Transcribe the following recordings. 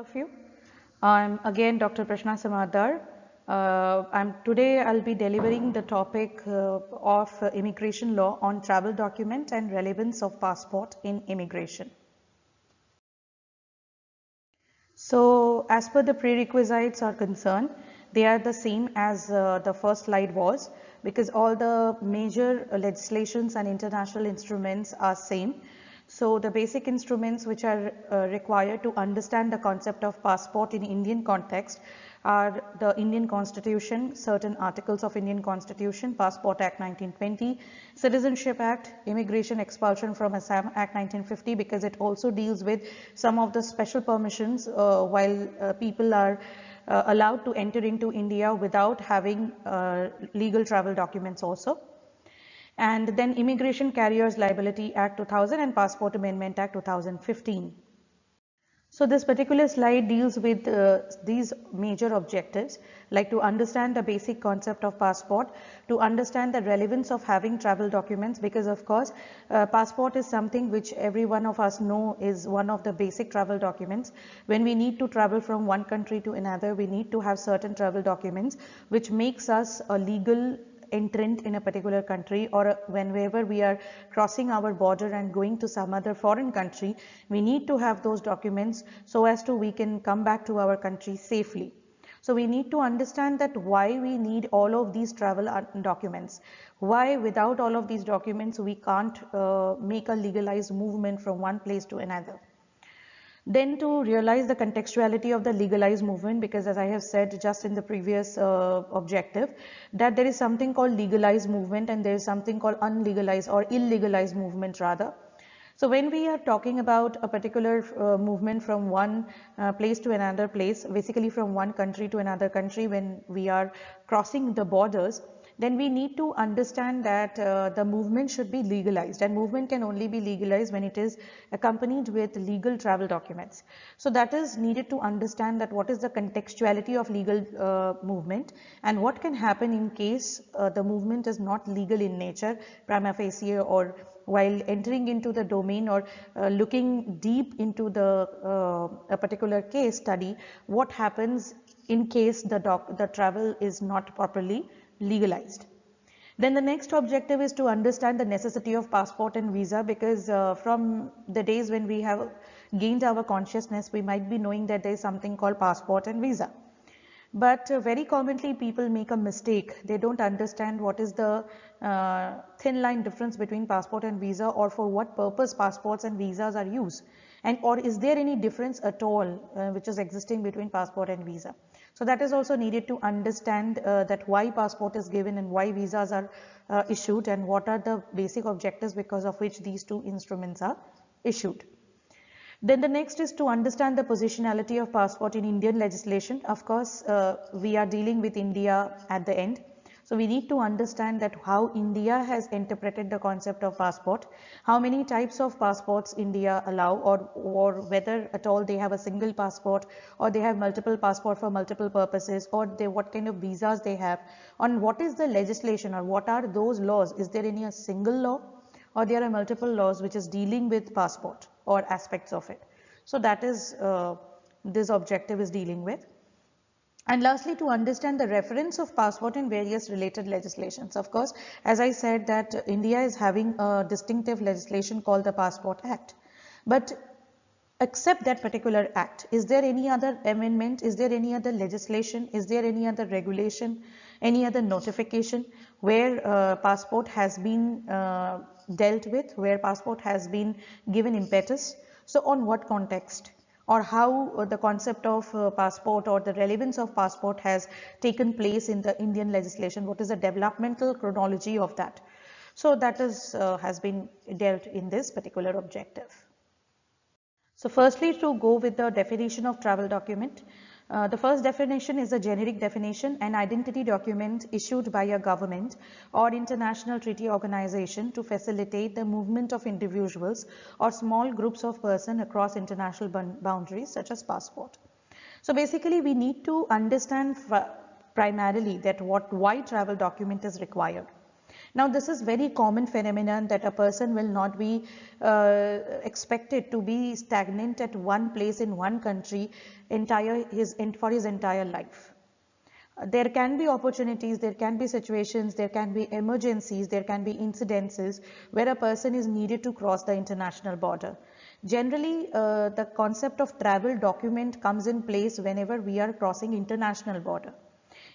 of you. I'm again Dr. Prashna Samadar. Today I'll be delivering the topic of immigration law on travel document and relevance of passport in immigration. So as per the prerequisites are concerned, they are the same as the first slide was, because all the major legislations and international instruments are same. So the basic instruments which are required to understand the concept of passport in Indian context are the Indian Constitution, certain articles of Indian Constitution, Passport Act 1920, Citizenship Act, Immigration Expulsion from Assam Act 1950, because it also deals with some of the special permissions while people are allowed to enter into India without having legal travel documents also. And then Immigration Carriers Liability Act 2000 and Passport Amendment Act 2015. So this particular slide deals with these major objectives, like to understand the basic concept of passport, to understand the relevance of having travel documents, because of course passport is something which every one of us know is one of the basic travel documents. When we need to travel from one country to another, we need to have certain travel documents which makes us a legal entrant in a particular country, or whenever we are crossing our border and going to some other foreign country, we need to have those documents so as to we can come back to our country safely. So we need to understand that why we need all of these travel documents, why without all of these documents we can't make a legalized movement from one place to another. Then to realize the contextuality of the legalized movement, because as I have said just in the previous objective, that there is something called legalized movement and there is something called unlegalized or illegalized movement rather. So when we are talking about a particular movement from one place to another place, basically from one country to another country, when we are crossing the borders, then we need to understand that the movement should be legalized, and movement can only be legalized when it is accompanied with legal travel documents. So that is needed to understand that what is the contextuality of legal movement and what can happen in case the movement is not legal in nature prima facie, or while entering into the domain or looking deep into a particular case study, what happens in case the travel is not properly legalized. Then the next objective is to understand the necessity of passport and visa, because from the days when we have gained our consciousness, we might be knowing that there is something called passport and visa. But very commonly people make a mistake. They don't understand what is the thin line difference between passport and visa, or for what purpose passports and visas are used, and or is there any difference at all which is existing between passport and visa. So that is also needed to understand that why passport is given and why visas are issued, and what are the basic objectives because of which these two instruments are issued. Then the next is to understand the positionality of passport in Indian legislation. Of course, we are dealing with India at the end. So we need to understand that how India has interpreted the concept of passport, how many types of passports India allow, or whether at all they have a single passport, or they have multiple passport for multiple purposes, or what kind of visas they have, on what is the legislation or what are those laws. Is there any a single law, or there are multiple laws which is dealing with passport or aspects of it. So that is this objective is dealing with. And lastly, to understand the reference of passport in various related legislations. Of course, as I said that India is having a distinctive legislation called the Passport Act. But except that particular act, is there any other amendment? Is there any other legislation? Is there any other regulation? Any other notification where passport has been dealt with, where passport has been given impetus? So on what context, or how the concept of passport or the relevance of passport has taken place in the Indian legislation? What is the developmental chronology of that? So that is has been dealt in this particular objective. So firstly, to go with the definition of travel document, the first definition is a generic definition: an identity document issued by a government or international treaty organization to facilitate the movement of individuals or small groups of persons across international boundaries, such as passport. So basically we need to understand primarily that why travel document is required. Now, this is very common phenomenon that a person will not be expected to be stagnant at one place in one country for his entire life. There can be opportunities, there can be situations, there can be emergencies, there can be incidences where a person is needed to cross the international border. Generally, the concept of travel document comes in place whenever we are crossing international border.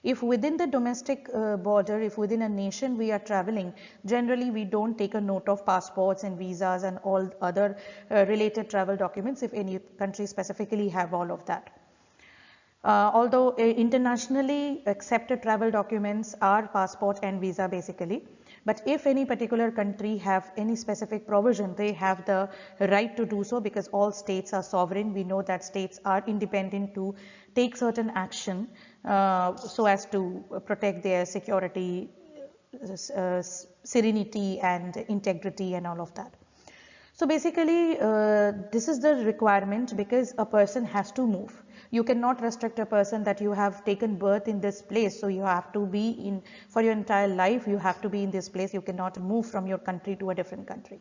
If within the domestic border, if within a nation we are traveling, generally we don't take a note of passports and visas and all other related travel documents if any country specifically have all of that. Although internationally accepted travel documents are passport and visa basically, but if any particular country have any specific provision, they have the right to do so, because all states are sovereign. We know that states are independent to take certain action so as to protect their security, serenity and integrity and all of that. So basically, this is the requirement because a person has to move. You cannot restrict a person that you have taken birth in this place, so you have to be in for your entire life, you have to be in this place, you cannot move from your country to a different country.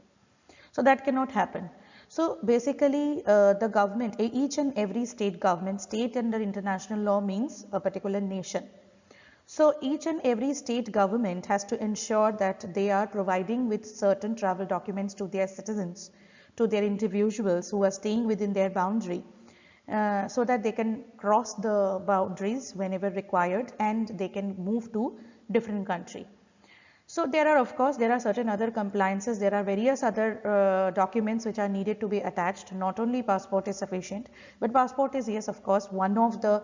So that cannot happen. So basically, the government, each and every state government, state under international law means a particular nation. So each and every state government has to ensure that they are providing with certain travel documents to their citizens, to their individuals who are staying within their boundary, so that they can cross the boundaries whenever required and they can move to different country. So there are, of course, there are certain other compliances. There are various other documents which are needed to be attached. Not only passport is sufficient, but passport is, yes, of course, one of the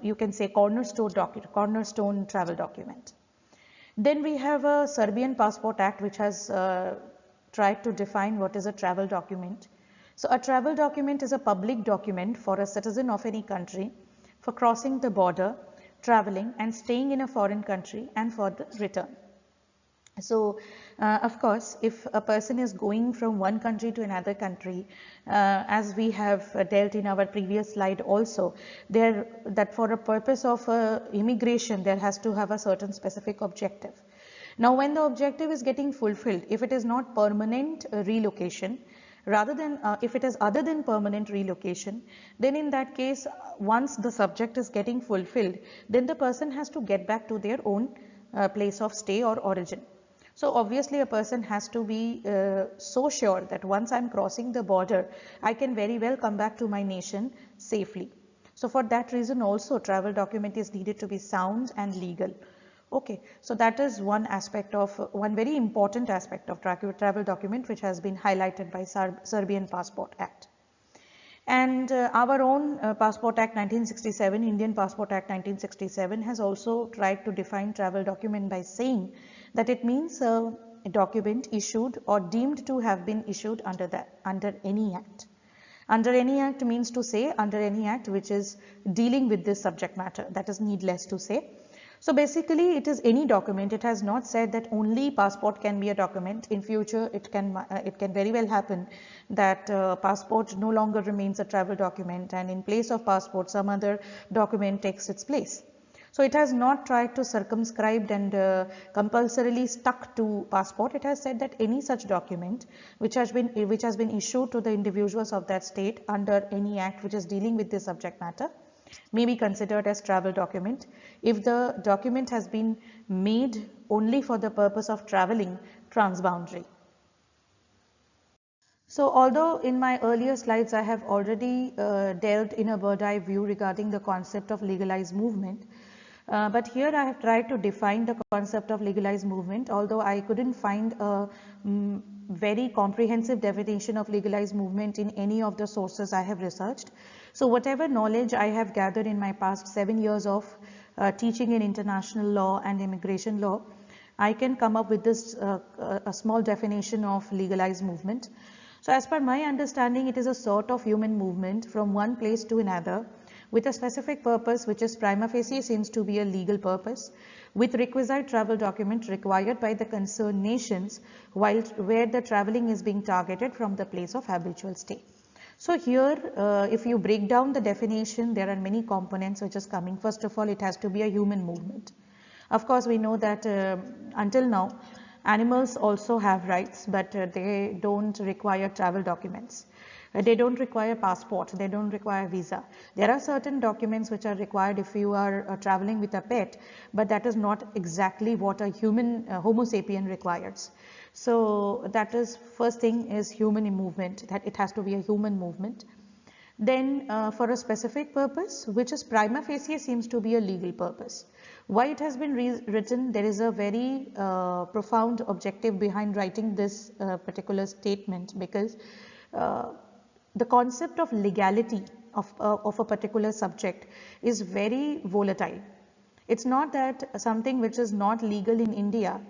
you can say cornerstone travel document. Then we have a Serbian Passport Act which has tried to define what is a travel document. So a travel document is a public document for a citizen of any country for crossing the border, traveling and staying in a foreign country and for the return. So, of course, if a person is going from one country to another country, as we have dealt in our previous slide also, that for a purpose of immigration, there has to have a certain specific objective. Now, when the objective is getting fulfilled, if it is not permanent relocation, rather than if it is other than permanent relocation, then in that case, once the subject is getting fulfilled, then the person has to get back to their own place of stay or origin. So obviously a person has to be so sure that once I'm crossing the border, I can very well come back to my nation safely. So for that reason also travel document is needed to be sound and legal. Okay, so that is one aspect of one very important aspect of travel document which has been highlighted by Serbian Passport Act. And our own Passport Act 1967, Indian Passport Act 1967 has also tried to define travel document by saying that it means a document issued or deemed to have been issued under any act. Under any act means to say under any act which is dealing with this subject matter. That is needless to say. So basically it is any document. It has not said that only passport can be a document. In future it can very well happen that passport no longer remains a travel document and in place of passport some other document takes its place. So it has not tried to circumscribe and compulsorily stuck to passport. It has said that any such document which has been issued to the individuals of that state under any act which is dealing with this subject matter may be considered as travel document if the document has been made only for the purpose of traveling transboundary. So although in my earlier slides I have already delved in a bird's eye view regarding the concept of legalized movement, but here I have tried to define the concept of legalized movement, although I couldn't find a very comprehensive definition of legalized movement in any of the sources I have researched. So whatever knowledge I have gathered in my past 7 years of teaching in international law and immigration law, I can come up with this a small definition of legalized movement. So as per my understanding, it is a sort of human movement from one place to another with a specific purpose which is prima facie seems to be a legal purpose with requisite travel document required by the concerned nations where the traveling is being targeted from the place of habitual stay. So here if you break down the definition, there are many components which is coming. First of all, it has to be a human movement. Of course, we know that until now, animals also have rights, but they don't require travel documents. They don't require passport, they don't require visa. There are certain documents which are required if you are traveling with a pet, but that is not exactly what a human Homo sapien requires. So that is, first thing is human movement, that it has to be a human movement. Then for a specific purpose, which is prima facie seems to be a legal purpose. Why it has been written, there is a very profound objective behind writing this particular statement, because the concept of legality of a particular subject is very volatile. It's not that something which is not legal in India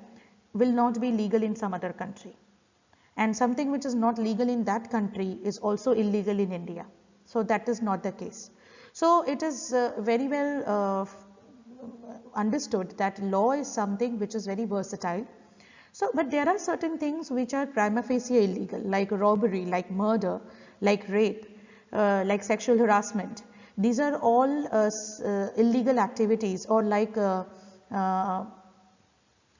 will not be legal in some other country, and something which is not legal in that country is also illegal in India. So that is not the case. So it is very well understood that law is something which is very versatile. So, but there are certain things which are prima facie illegal, like robbery, like murder, like rape, like sexual harassment. These are all illegal activities, or like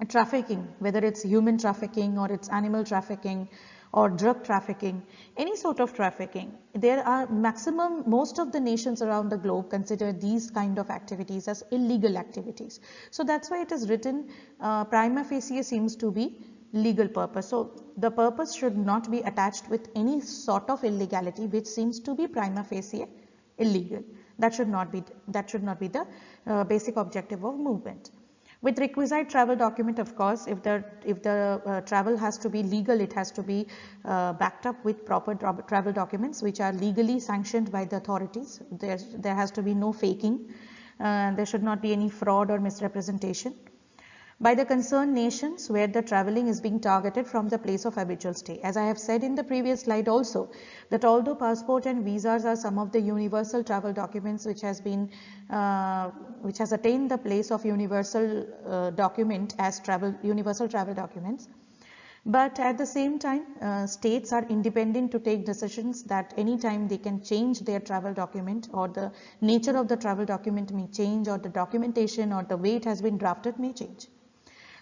trafficking, whether it's human trafficking or it's animal trafficking or drug trafficking, any sort of trafficking. There are most of the nations around the globe consider these kind of activities as illegal activities. So that's why it is written prima facie seems to be legal purpose. So the purpose should not be attached with any sort of illegality which seems to be prima facie illegal. That should not be the basic objective of movement. With requisite travel document, of course, if the travel has to be legal, it has to be backed up with proper travel documents which are legally sanctioned by the authorities. There has to be no faking. There should not be any fraud or misrepresentation by the concerned nations where the traveling is being targeted from the place of habitual stay. As I have said in the previous slide also, that although passport and visas are some of the universal travel documents which has attained the place of universal document as universal travel documents, but at the same time, states are independent to take decisions that any time they can change their travel document, or the nature of the travel document may change, or the documentation or the way it has been drafted may change.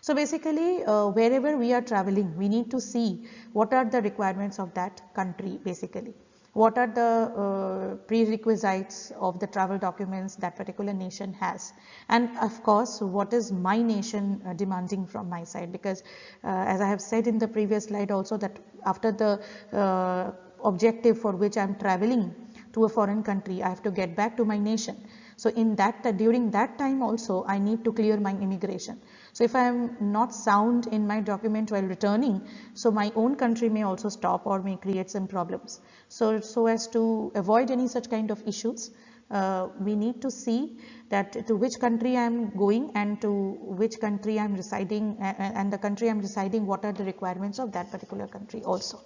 So basically, wherever we are traveling, we need to see what are the requirements of that country basically. What are the prerequisites of the travel documents that particular nation has, and of course what is my nation demanding from my side, because as I have said in the previous slide also, that after the objective for which I am traveling to a foreign country, I have to get back to my nation. So in that during that time also I need to clear my immigration. So if I am not sound in my document while returning, so my own country may also stop or may create some problems. So as to avoid any such kind of issues, we need to see that to which country I am going and to which country I am residing, and the country I am residing, what are the requirements of that particular country also.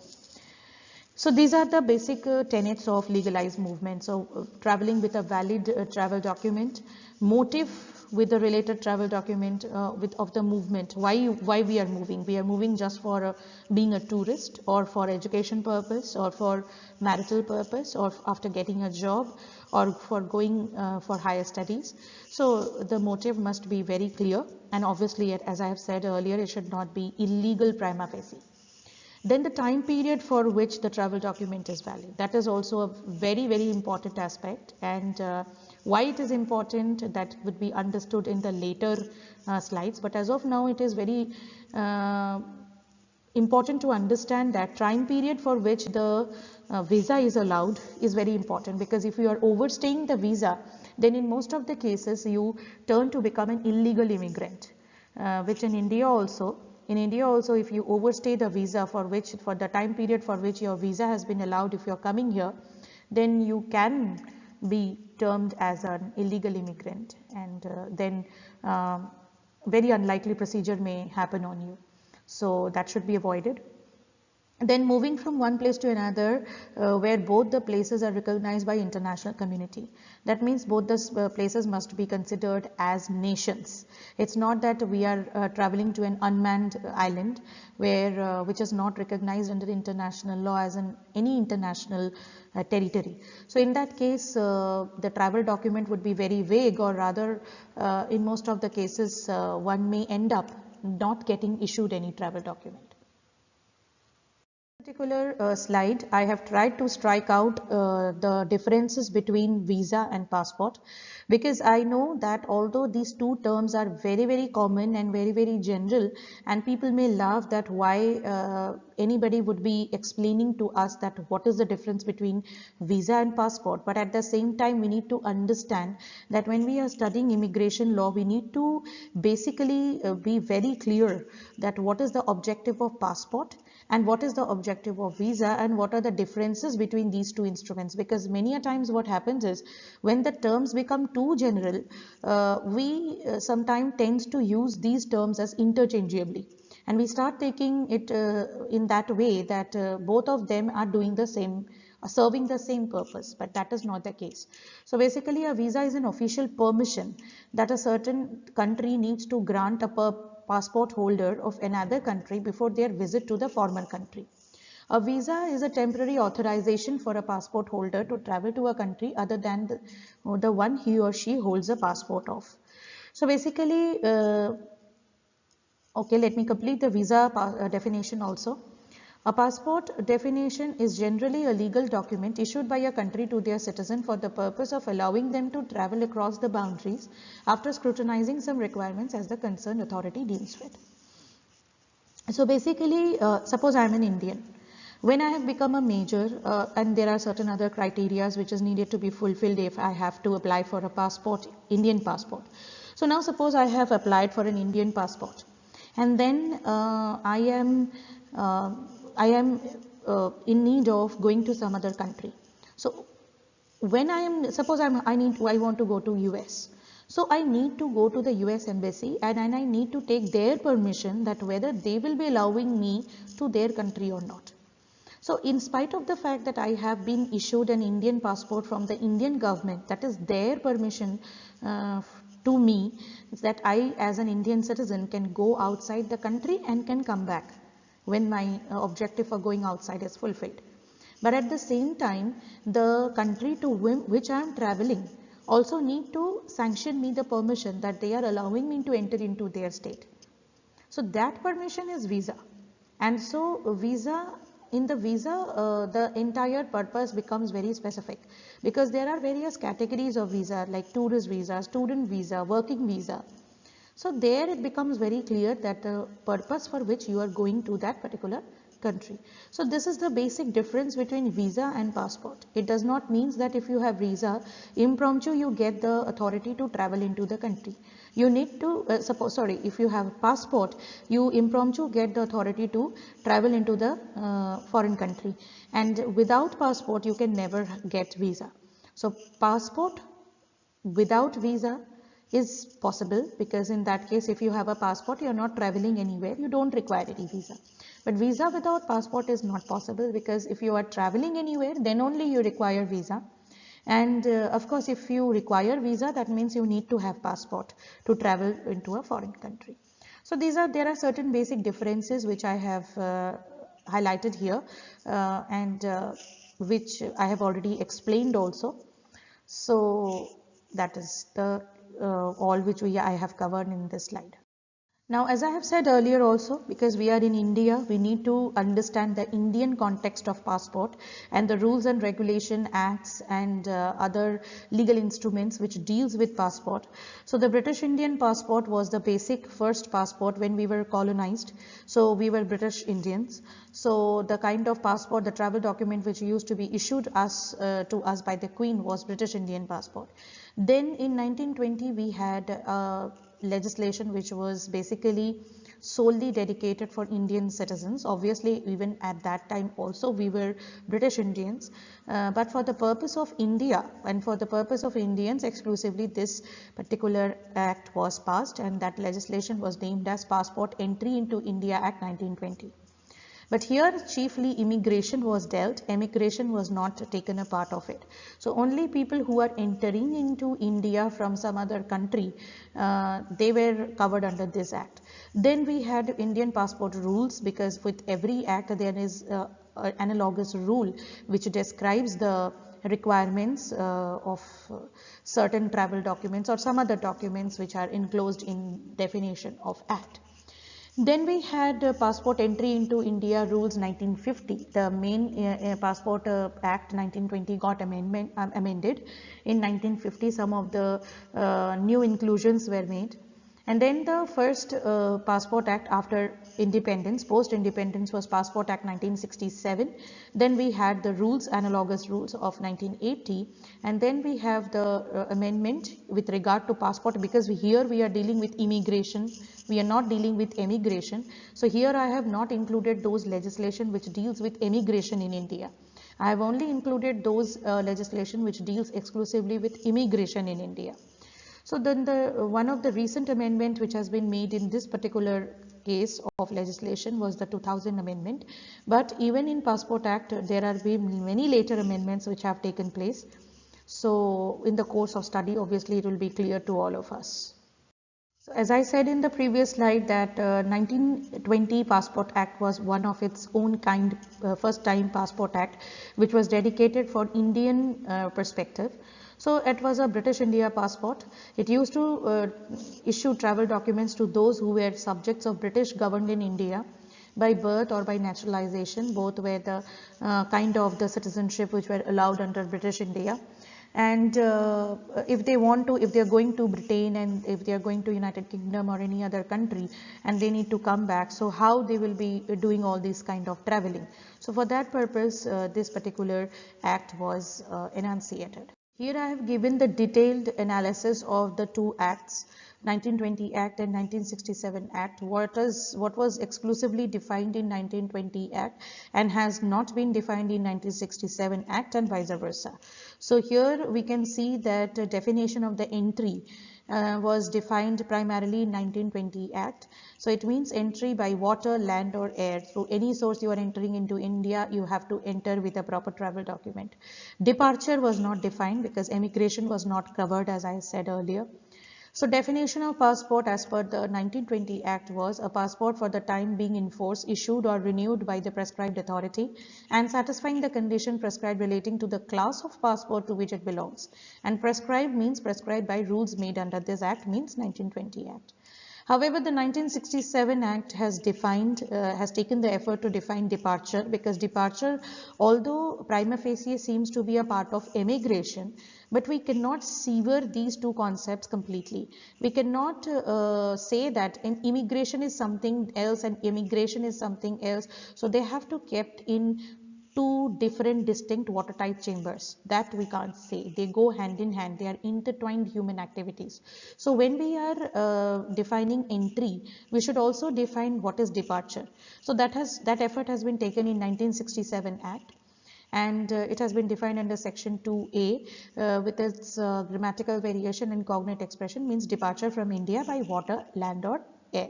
So these are the basic tenets of legalized movement. So traveling with a valid travel document, motive with the related travel document of the movement. Why we are moving? We are moving just for being a tourist, or for education purpose, or for marital purpose, or after getting a job, or for going for higher studies. So the motive must be very clear, and obviously, as I have said earlier, it should not be illegal prima facie. Then the time period for which the travel document is valid. That is also a very, very important aspect, and why it is important, that would be understood in the later slides. But as of now, it is very important to understand that time period for which the visa is allowed is very important, because if you are overstaying the visa, then in most of the cases you turn to become an illegal immigrant, which in India also, if you overstay the visa for the time period for which your visa has been allowed, if you are coming here, then you can be termed as an illegal immigrant, and then very unlikely procedure may happen on you. So that should be avoided. then moving from one place to another where both the places are recognized by international community. That means both the places must be considered as nations. It's not that we are traveling to an unmanned island where which is not recognized under international law as any international territory. So in that case the travel document would be very vague, or rather in most of the cases one may end up not getting issued any travel document. Particular slide, I have tried to strike out the differences between visa and passport, because I know that although these two terms are very common and very general, and people may laugh that why anybody would be explaining to us that what is the difference between visa and passport, but at the same time we need to understand that when we are studying immigration law, we need to basically be very clear that what is the objective of passport and what is the objective of visa, and what are the differences between these two instruments. Because many a times what happens is when the terms become too general, we sometimes tends to use these terms as interchangeably, and we start taking it in that way that both of them are doing the same, serving the same purpose, but that is not the case. So basically a visa is an official permission that a certain country needs to grant a passport holder of another country before their visit to the former country. A visa is a temporary authorization for a passport holder to travel to a country other than the one he or she holds a passport of. So basically, okay, let me complete the visa definition also. A passport definition is generally a legal document issued by a country to their citizen for the purpose of allowing them to travel across the boundaries after scrutinizing some requirements as the concerned authority deems fit. So basically, suppose I am an Indian. When I have become a major and there are certain other criteria which is needed to be fulfilled if I have to apply for a passport, Indian passport. So now suppose I have applied for an Indian passport, and then I am in need of going to some other country. So when I am, suppose I want to go to US. So I need to go to the US embassy, and I need to take their permission that whether they will be allowing me to their country or not. So in spite of the fact that I have been issued an Indian passport from the Indian government, that is their permission to me, that I as an Indian citizen can go outside the country and can come back when my objective for going outside is fulfilled. But at the same time, the country to which I am traveling also need to sanction me the permission that they are allowing me to enter into their state. So that permission is visa. And so in the visa, the entire purpose becomes very specific, because there are various categories of visa like tourist visa, student visa, working visa. So there it becomes very clear that the purpose for which you are going to that particular country. So this is the basic difference between visa and passport. It does not mean that if you have visa, impromptu you get the authority to travel into the country. You need to if you have passport, you impromptu get the authority to travel into the foreign country, and without passport you can never get visa. So passport without visa is possible, because in that case if you have a passport, you are not traveling anywhere, you don't require any visa. But visa without passport is not possible, because if you are traveling anywhere, then only you require visa. And of course if you require visa, that means you need to have passport to travel into a foreign country. So there are certain basic differences which I have highlighted here and which I have already explained also. So that is the all which I have covered in this slide. Now, as I have said earlier also, because we are in India, we need to understand the Indian context of passport and the rules and regulation acts and other legal instruments which deals with passport. So the British Indian passport was the basic first passport when we were colonized. So we were British Indians. So the kind of passport, the travel document which used to be issued to us by the Queen was British Indian passport. Then in 1920 we had legislation which was basically solely dedicated for Indian citizens. Obviously even at that time also we were British Indians, but for the purpose of India and for the purpose of Indians exclusively, this particular act was passed, and that legislation was named as Passport Entry into India Act 1920. But here chiefly immigration was dealt, emigration was not taken a part of it. So only people who are entering into India from some other country, they were covered under this act. Then we had Indian passport rules, because with every act there is an analogous rule which describes the requirements of certain travel documents or some other documents which are enclosed in definition of act. Then we had passport entry into India rules 1950. The main passport act 1920 got amended. In 1950 some of the new inclusions were made. And then the first passport act after independence, post independence, was Passport Act 1967. Then we had the rules, analogous rules of 1980. And then we have the amendment with regard to passport, because here we are dealing with immigration. We are not dealing with emigration. So here I have not included those legislation which deals with emigration in India. I have only included those legislation which deals exclusively with immigration in India. So then one of the recent amendment which has been made in this particular case of legislation was the 2000 amendment. But even in Passport Act there are been many later amendments which have taken place. So in the course of study obviously it will be clear to all of us. So as I said in the previous slide that 1920 Passport Act was one of its own kind, first time Passport Act, which was dedicated for Indian perspective. So it was a British India passport. It used to issue travel documents to those who were subjects of British governed in India by birth or by naturalization. Both were the kind of the citizenship which were allowed under British India. And if they want to, if they are going to Britain and if they are going to United Kingdom or any other country and they need to come back, so how they will be doing all this kind of traveling. So for that purpose this particular act was enunciated. Here I have given the detailed analysis of the two acts, 1920 Act and 1967 Act. What was exclusively defined in 1920 Act and has not been defined in 1967 Act, and vice versa. So here we can see that the definition of the entry was defined primarily in 1920 Act. So it means entry by water, land or air. Through any source you are entering into India, you have to enter with a proper travel document. Departure was not defined because emigration was not covered, as I said earlier. So definition of passport as per the 1920 Act was a passport for the time being in force, issued or renewed by the prescribed authority and satisfying the condition prescribed relating to the class of passport to which it belongs. And prescribed means prescribed by rules made under this Act, means 1920 Act. However, the 1967 Act has taken the effort to define departure, because departure, although prima facie seems to be a part of emigration, but we cannot sever these two concepts completely. We cannot say that immigration is something else and immigration is something else. So they have to kept in two different distinct watertight chambers. That we can't say. They go hand in hand. They are intertwined human activities. So when we are defining entry, we should also define what is departure. So that effort has been taken in 1967 Act. And it has been defined under section 2A with its grammatical variation and cognate expression, means departure from India by water, land or air.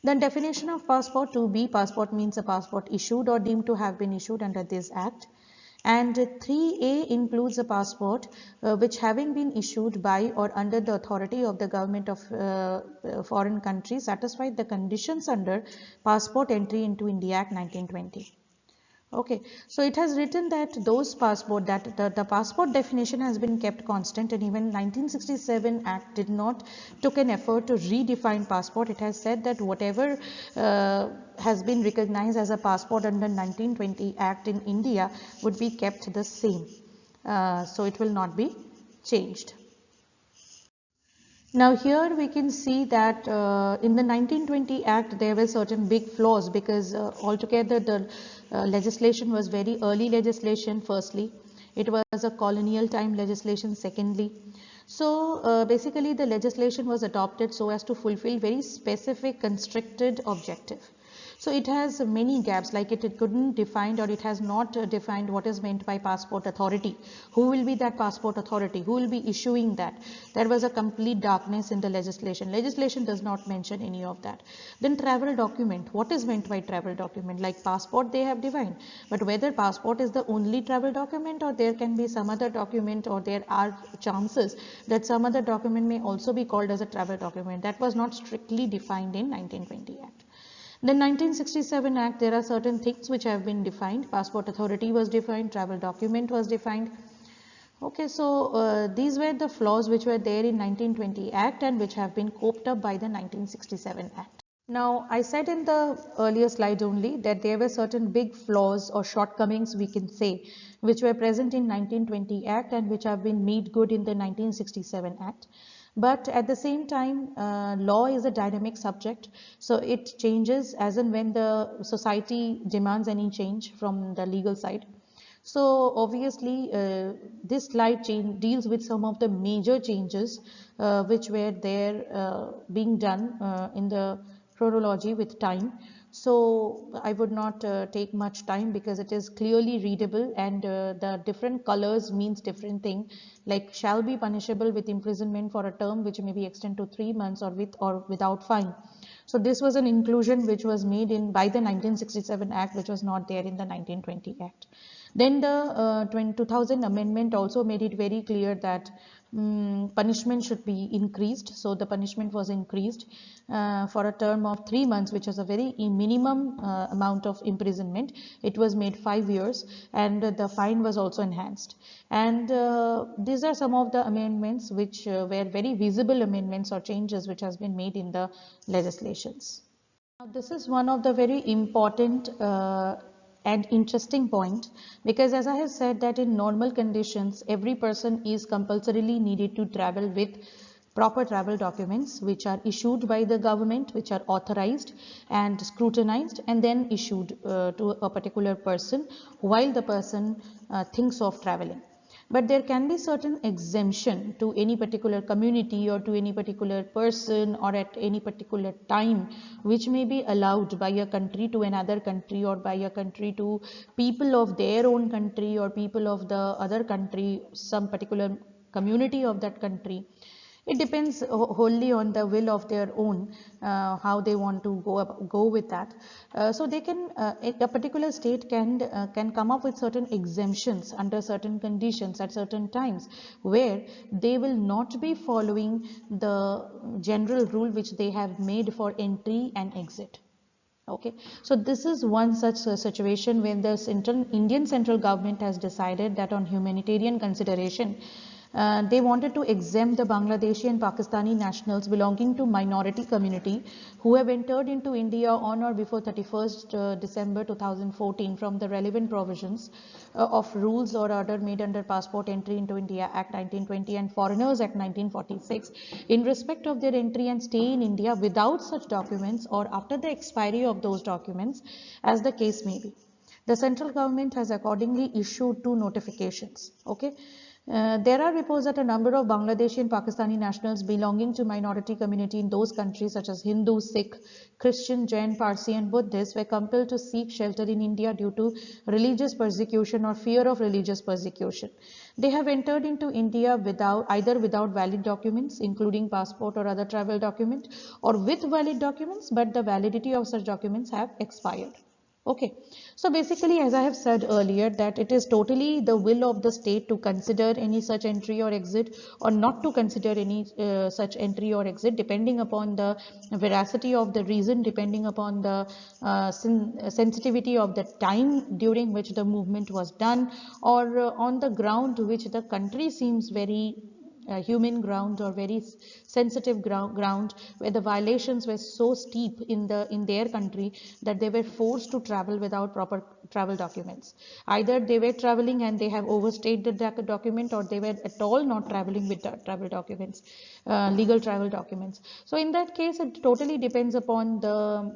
Then definition of passport 2B, passport means a passport issued or deemed to have been issued under this Act. And 3A includes a passport which having been issued by or under the authority of the government of foreign country satisfied the conditions under Passport Entry into India Act 1920. Okay, so it has written that those passport, that the passport definition has been kept constant, and even 1967 Act did not took an effort to redefine passport. It has said that whatever has been recognized as a passport under 1920 Act in India would be kept the same. So it will not be changed. Now here we can see that in the 1920 Act there were certain big flaws, because altogether the legislation was very early legislation. Firstly, it was a colonial time legislation. Secondly, so basically the legislation was adopted so as to fulfill very specific constricted objective. So it has many gaps, like it couldn't define, or it has not defined what is meant by passport authority. Who will be that passport authority? Who will be issuing that? There was a complete darkness in the legislation. Legislation does not mention any of that. Then travel document. What is meant by travel document? Like passport they have defined, but whether passport is the only travel document, or there can be some other document, or there are chances that some other document may also be called as a travel document, that was not strictly defined in 1920 Act. Then 1967 Act, there are certain things which have been defined. Passport authority was defined, travel document was defined. Okay, so these were the flaws which were there in 1920 Act and which have been coped up by the 1967 Act. Now, I said in the earlier slide only that there were certain big flaws or shortcomings, we can say, which were present in 1920 Act and which have been made good in the 1967 Act. But at the same time, law is a dynamic subject, so it changes as and when the society demands any change from the legal side. So obviously, this slide deals with some of the major changes which were there being done in the chronology with time. So I would not take much time because it is clearly readable, and the different colors means different thing, like shall be punishable with imprisonment for a term which may be extended to 3 months, or with or without fine. So this was an inclusion which was made in by the 1967 Act, which was not there in the 1920 Act. Then the 2000 amendment also made it very clear that punishment should be increased. So the punishment was increased for a term of 3 months, which was a very minimum amount of imprisonment. It was made 5 years, and the fine was also enhanced. And these are some of the amendments which were very visible amendments or changes which has been made in the legislations. Now, this is one of the very important and interesting point, because as I have said that in normal conditions every person is compulsorily needed to travel with proper travel documents which are issued by the government, which are authorized and scrutinized and then issued to a particular person while the person thinks of traveling. But there can be certain exemption to any particular community or to any particular person or at any particular time, which may be allowed by a country to another country, or by a country to people of their own country, or people of the other country, some particular community of that country. It depends wholly on the will of their own, how they want to go with that. So they can, a particular state can come up with certain exemptions under certain conditions at certain times, where they will not be following the general rule which they have made for entry and exit. Okay, so this is one such situation when the Indian central government has decided that on humanitarian consideration, they wanted to exempt the Bangladeshi and Pakistani nationals belonging to minority community who have entered into India on or before 31st December 2014 from the relevant provisions of rules or order made under Passport Entry into India Act 1920 and Foreigners Act 1946 in respect of their entry and stay in India without such documents or after the expiry of those documents, as the case may be. The central government has accordingly issued 2 notifications. Okay. There are reports that a number of Bangladeshi and Pakistani nationals belonging to minority community in those countries such as Hindu, Sikh, Christian, Jain, Parsi and Buddhists were compelled to seek shelter in India due to religious persecution or fear of religious persecution. They have entered into India either without valid documents including passport or other travel document, or with valid documents but the validity of such documents have expired. Okay, so basically, as I have said earlier, that it is totally the will of the state to consider any such entry or exit, or not to consider any such entry or exit, depending upon the veracity of the reason, depending upon the sensitivity of the time during which the movement was done, or on the ground which the country seems very human ground or very sensitive ground, where the violations were so steep in their country that they were forced to travel without proper travel documents. Either they were traveling and they have overstayed the document, or they were at all not traveling with travel documents, legal travel documents. So in that case, it totally depends upon the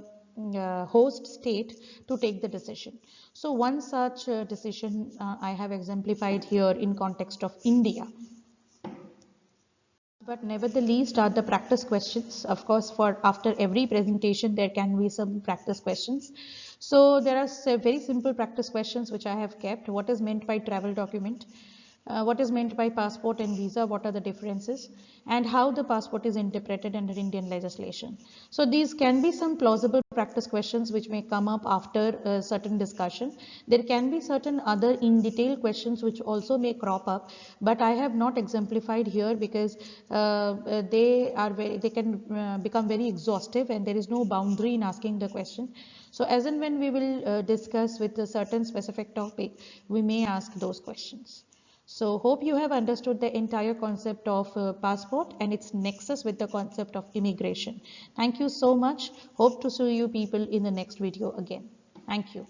host state to take the decision. So one such decision I have exemplified here in context of India. but nevertheless are the practice questions. Of course, for after every presentation there can be some practice questions. So there are very simple practice questions which I have kept. What is meant by travel document? What is meant by passport and visa? What are the differences? And how the passport is interpreted under Indian legislation? So these can be some plausible practice questions which may come up after a certain discussion. There can be certain other in detail questions which also may crop up, but I have not exemplified here because they can become very exhaustive and there is no boundary in asking the question. So as and when we will discuss with a certain specific topic, we may ask those questions. So hope you have understood the entire concept of passport and its nexus with the concept of immigration. Thank you so much. Hope to see you people in the next video again. Thank you.